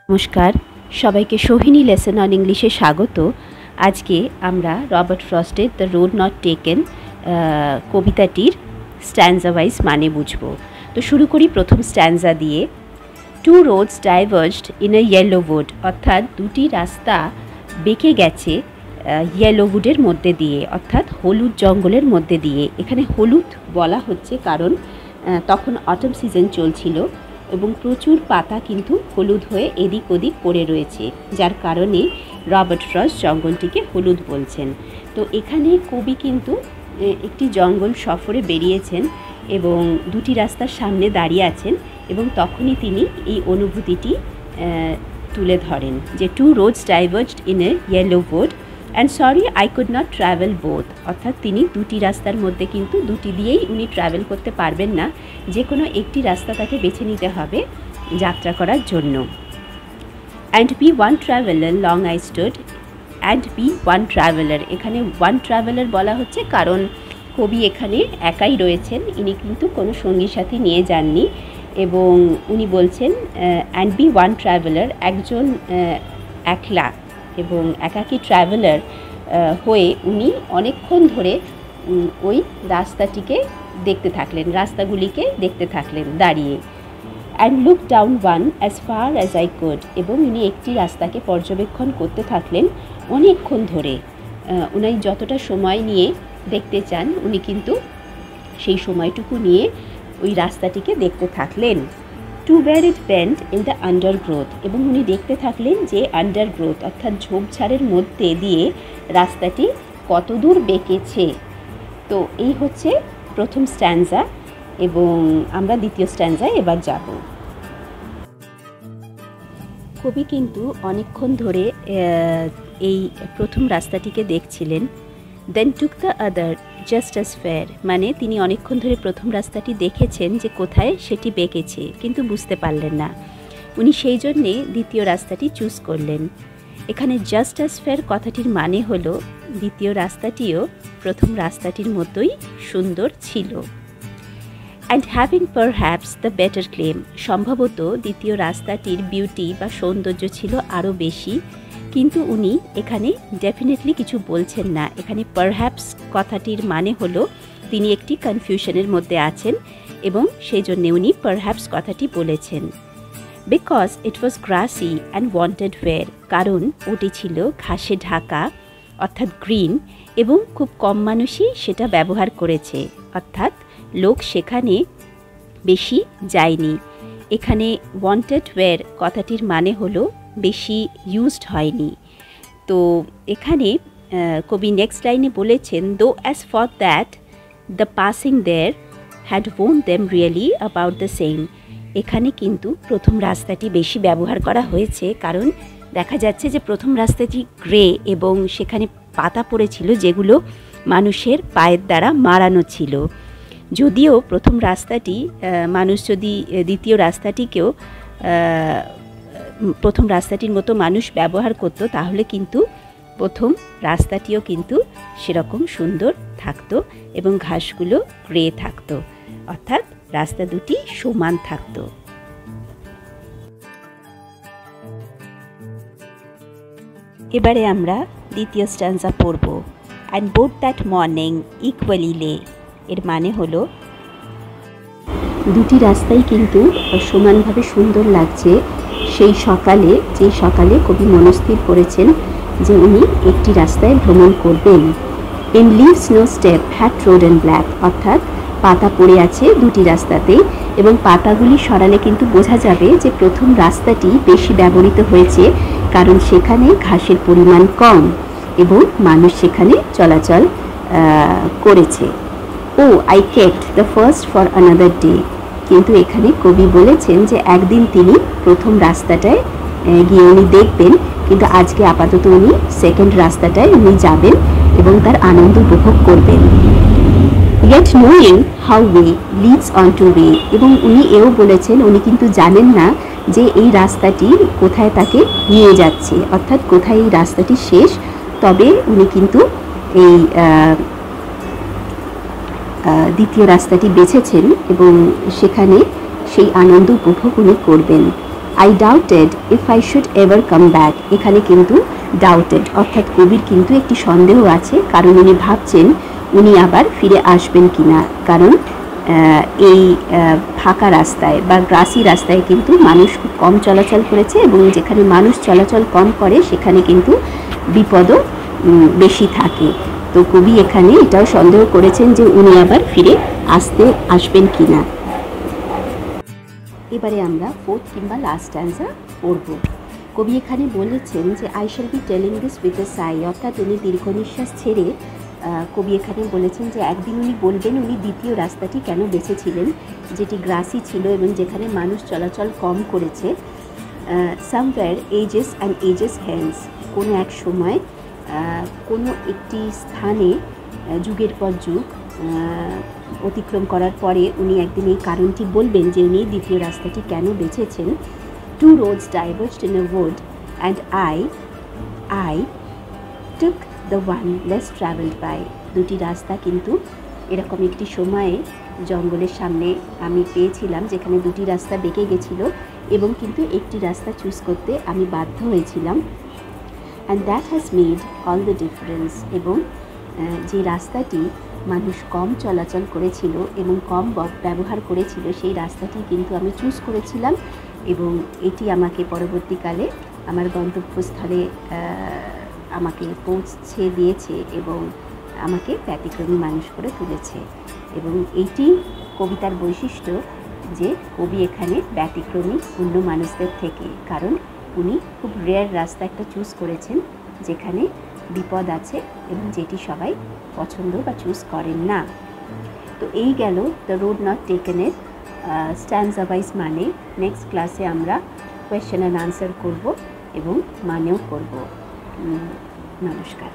নমস্কার, সবাইকে Sohini lesson on ইংলিশে স্বাগত। আজকে আমরা রবার্ট ফ্রস্টের দ্য রোড নট টেকেন কবিতাটির স্ট্যান্জা ওয়াইজ মানে বুঝব। তো শুরু করি প্রথম স্ট্যান্জা দিয়ে। Two roads diverged in a yellow wood, অর্থাৎ দুটি রাস্তা বেঁকে গেছে ইয়েলো উডের মধ্যে দিয়ে, অর্থাৎ হলুদ জঙ্গলের মধ্যে দিয়ে। এখানে হলুদ বলা হচ্ছে কারণ তখন অটম সিজন চলছিল এবং প্রচুর পাতা কিন্তু হলুদ হয়ে এদিক ওদিক পড়ে রয়েছে, যার কারণে রবার্ট ফ্রস্ট জঙ্গলটিকে হলুদ বলছেন। তো এখানে কবি কিন্তু একটি জঙ্গল সফরে বেরিয়েছেন এবং দুটি রাস্তার সামনে দাঁড়িয়ে আছেন এবং তখনই তিনি এই অনুভূতিটি তুলে ধরেন যে two roads diverged in a yellow wood and sorry I could not travel both, অর্থাৎ তিনি দুটি রাস্তার মধ্যে কিন্তু দুটি দিয়েই উনি ট্রাভেল করতে পারবেন না, যে কোনো একটি রাস্তা তাকে বেছে নিতে হবে যাত্রা করার জন্য। And be one traveller long I stood, and be one traveller, এখানে ওয়ান ট্রাভেলার বলা হচ্ছে কারণ কবি এখানে একাই রয়েছেন, ইনি কিন্তু কোনো সঙ্গী সাথী নিয়ে যাননি এবং উনি বলছেন অ্যান্ড বি ওয়ান ট্রাভেলার, একজন একলা এবং একাকী ট্রাভেলার হয়ে উনি অনেকক্ষণ ধরে ওই রাস্তাটিকে দেখতে থাকলেন, রাস্তাগুলিকে দেখতে থাকলেন দাঁড়িয়ে। And look down one as far as I could, এবং উনি একটি রাস্তাকে পর্যবেক্ষণ করতে থাকলেন অনেকক্ষণ ধরে। উনি যতটা সময় নিয়ে দেখতে চান উনি কিন্তু সেই সময়টুকু নিয়ে ওই রাস্তাটিকে দেখতে থাকলেন। To where it bent in the undergrowth, এবং উনি দেখতে থাকলেন যে আন্ডারগ্রোথ অর্থাৎ ঝোপঝাড়ের মধ্যে দিয়ে রাস্তাটি কত দূর বেঁকেছে। তো এই হচ্ছে প্রথম স্ট্যান্জা এবং আমরা দ্বিতীয় স্ট্যান্জায় এবার যাব। কবি কিন্তু অনেকক্ষণ ধরে এই প্রথম রাস্তাটিকে দেখছিলেন। Then took the other just as fair, মানে তিনি অনেকক্ষণ ধরে প্রথম রাস্তাটি দেখেছেন যে কোথায় সেটি বেঁকেছে কিন্তু বুঝতে পারলেন না, উনি সেই জন্যে দ্বিতীয় রাস্তাটি চুজ করলেন। এখানে জাস্ট অ্যাজ ফেয়ার কথাটির মানে হলো দ্বিতীয় রাস্তাটিও প্রথম রাস্তাটির মতোই সুন্দর ছিল। And having perhaps the better claim, সম্ভবত দ্বিতীয় রাস্তাটির বিউটি বা সৌন্দর্য ছিল আরও বেশি, কিন্তু উনি এখানে ডেফিনেটলি কিছু বলছেন না। এখানে পারহ্যাপস কথাটির মানে হলো তিনি একটি কনফিউশনের মধ্যে আছেন এবং সেই জন্যে উনি পারহ্যাপস কথাটি বলেছেন। Because it was grassy and wanted wear, কারণ ওটি ছিল ঘাসে ঢাকা অর্থাৎ গ্রিন এবং খুব কম মানুষই সেটা ব্যবহার করেছে, অর্থাৎ লোক সেখানে বেশি যায়নি। এখানে ওয়ান্টেড ওয়্যার কথাটির মানে হলো বেশি ইউজড হয়নি। তো এখানে কবি নেক্সট লাইনে বলেছেন though as for that the passing there had worn them really about the same, এখানে কিন্তু প্রথম রাস্তাটি বেশি ব্যবহার করা হয়েছে কারণ দেখা যাচ্ছে যে প্রথম রাস্তাটি গ্রে এবং সেখানে পাতা পড়েছিল যেগুলো মানুষের পায়ের দ্বারা মারানো ছিল। যদিও প্রথম রাস্তাটি মানুষ যদি দ্বিতীয় রাস্তাটিকেও প্রথম রাস্তাটির মতো মানুষ ব্যবহার করত তাহলে কিন্তু প্রথম রাস্তাটিও কিন্তু সেরকম সুন্দর থাকতো এবং ঘাসগুলো গ্রে থাকতো, অর্থাৎ রাস্তা দুটি সমান থাকতো। এবারে আমরা দ্বিতীয় স্ট্যান্জা পড়ব। And both that morning equally লে, এর মানে হলো দুটি রাস্তাই কিন্তু সমানভাবে সুন্দর লাগছে সেই সকালে, যে সকালে কবি মনস্থির করেছেন যে উনি একটি রাস্তায় ভ্রমণ করবেন। In leaves no step had trodden black, অর্থাৎ পাতা পড়ে আছে দুটি রাস্তাতে এবং পাতাগুলি সরালে কিন্তু বোঝা যাবে যে প্রথম রাস্তাটি বেশি ব্যবহৃত হয়েছে কারণ সেখানে ঘাসের পরিমাণ কম এবং মানুষ সেখানে চলাচল করেছে। Oh I kept the first for another day, কিন্তু এখানে কবি বলেছেন যে একদিন তিনি প্রথম রাস্তাটায় গিয়ে উনি দেখবেন, কিন্তু আজকে আপাতত উনি সেকেন্ড রাস্তাটায় উনি যাবেন এবং তার আনন্দ উপভোগ করবেন। yet knowing how way leads on to way, এবং উনি এও বলেছেন উনি কিন্তু জানেন না যে এই রাস্তাটি কোথায় তাকে নিয়ে যাচ্ছে, অর্থাৎ কোথায় এই রাস্তাটি শেষ, তবে উনি কিন্তু এই দ্বিতীয় রাস্তাটি বেছেছেন এবং সেখানে সেই আনন্দ উপভোগ উনি করবেন। I doubted if I should ever come back. এখানে কিন্তু ডাউটেড অর্থাৎ কবির কিন্তু একটি সন্দেহ আছে, কারণ উনি ভাবছেন উনি আবার ফিরে আসবেন কিনা। কারণ এই ফাঁকা রাস্তায় বা গ্রাসি রাস্তায় কিন্তু মানুষ খুব কম চলাচল করেছে, এবং যেখানে মানুষ চলাচল কম করে সেখানে কিন্তু বিপদও বেশি থাকে। তো কবি এখানে এটাও সন্দেহ করেছেন যে উনি আবার ফিরে আসবেন কিনা। এবারে আমরা ফোর্থ কিংবা লাস্ট স্ট্যান্জা পড়ব। কবি এখানে বলেছেন যে I shall be telling this with a সাই, অর্থাৎ উনি দীর্ঘ নিঃশ্বাস ছেড়ে কবি এখানে বলেছেন যে একদিন উনি বলবেন উনি দ্বিতীয় রাস্তাটি কেন বেছেছিলেন, যেটি গ্রাসি ছিল এবং যেখানে মানুষ চলাচল কম করেছে। Somewhere ages and ages hence, কোনো এক সময় কোনো একটি স্থানে যুগের পর যুগ অতিক্রম করার পরে উনি একদিন এই কারণটি বলবেন যে উনি দ্বিতীয় রাস্তাটি কেন বেছেছেন। Two roads diverged in a wood and I took the one less travelled by. দুটি রাস্তা কিন্তু এরকম একটি সময়ে জঙ্গলের সামনে আমি পেয়েছিলাম যেখানে দুটি রাস্তা বেঁকে গেছিলো, এবং কিন্তু একটি রাস্তা চুজ করতে আমি বাধ্য হয়েছিলাম। And that has made all the difference, এবং যে রাস্তাটি মানুষ কম চলাচল করেছিল এবং কম ব্যবহার করেছিল সেই রাস্তাটি কিন্তু আমি চুজ করেছিলাম, এবং এটি আমাকে পরবর্তীকালে আমার গন্তব্যস্থলে আমাকে পৌঁছে দিয়েছে এবং আমাকে ব্যতিক্রমী মানুষ করে তুলেছে। এবং এইটি কবিতার বৈশিষ্ট্য যে কবি এখানে ব্যতিক্রমী অন্য মানুষদের থেকে, কারণ উনি খুব রেয়ার রাস্তা একটা চুজ করেছেন যেখানে বিপদ আছে এবং যেটি সবাই পছন্দ বা চুজ করেন না। তো এই গেল দ্য রোড নট টেকেনের স্ট্যান্জা ওয়াইজ মানে। নেক্সট ক্লাসে আমরা কোয়েশ্চেন অ্যান্ড আনসার করব এবং মানেও করব। নমস্কার।